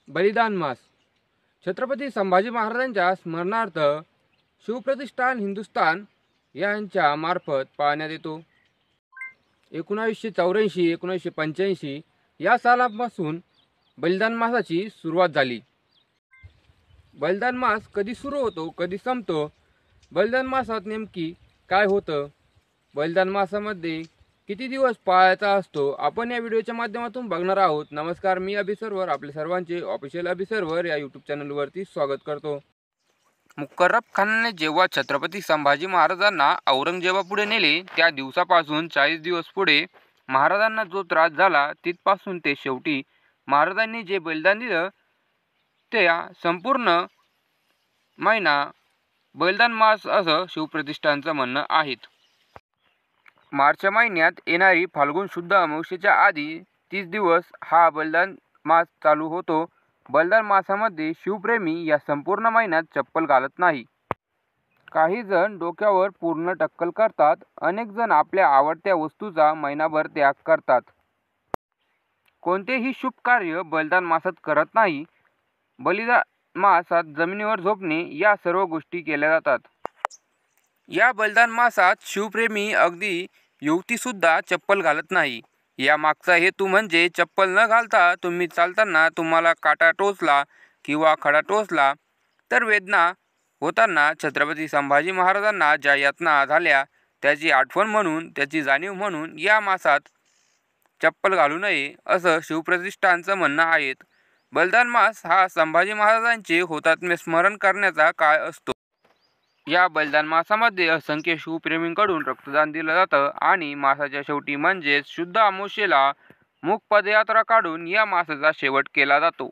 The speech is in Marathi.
बलिदान मास छत्रपती संभाजी महाराजांच्या स्मरणार्थ शिवप्रतिष्ठान हिंदुस्थान यांच्या मार्फत पाळण्यात येतो। 1984 1985 या सालापासून बलिदान मासाची सुरुवात झाली। बलिदान मास कधी सुरू होतो, कधी संपतो, बलिदान मासात नेमकी काय होतं, बलिदान मासामध्ये किती दिवस पाळायचा असतो, आपण या व्हिडिओच्या माध्यमातून बघणार आहोत। नमस्कार, मी अभि सर्वर आपले सर्वांचे ऑफिशियल अभि सर्वर या यूट्यूब चॅनलवरती स्वागत करतो। मुकर्रब खानाने जेव्हा छत्रपती संभाजी महाराजांना औरंगजेबापुढे नेले त्या दिवसापासून 40 दिवस पुढे महाराजांना जो त्रास झाला तिथपासून ते शेवटी महाराजांनी जे बलिदान दिलं त्या संपूर्ण महिना बलिदान मास असं शिवप्रतिष्ठानचं म्हणणं आहे। मार्च महिन्यात येणारी फाल्गुन शुद्ध अमावस्येच्या आधी 30 दिवस हा बलिदान मास चालू होतो। बलिदान मासामध्ये शिवप्रेमी या संपूर्ण महिन्यात चप्पल घालत नाही। काही जण डोक्यावर पूर्ण टक्कल करतात, अनेक जण आपल्या आवडत्या वस्तूचा महिनाभर त्याग करतात। कोणतेही शुभ कार्य बलिदान मासात करत नाही। बलिदान मासात जमिनीवर झोपणे या सर्व गोष्टी केल्या जातात। या बलिदान मासात शिवप्रेमी अगदी युवतीसुद्धा चप्पल घालत नाही। या मागचा हेतू म्हणजे चप्पल न घालता तुम्ही चालताना तुम्हाला काटा टोचला किंवा खडा टोचला तर वेदना होताना छत्रपती संभाजी महाराजांना ज्या यातना झाल्या त्याची आठवण म्हणून, त्याची जाणीव म्हणून या मासात चप्पल घालू नये असं शिवप्रतिष्ठानचं म्हणणं आहे। बलिदान मास हा संभाजी महाराजांचे हुतात्म्य स्मरण करण्याचा काळ असतो। या बलिदान मासामध्ये असंख्य शिवप्रेमींकडून रक्तदान दिलं जातं आणि मासाच्या शेवटी म्हणजेच शुद्ध अमावस्येला मूक पदयात्रा काढून या मासाचा शेवट केला जातो।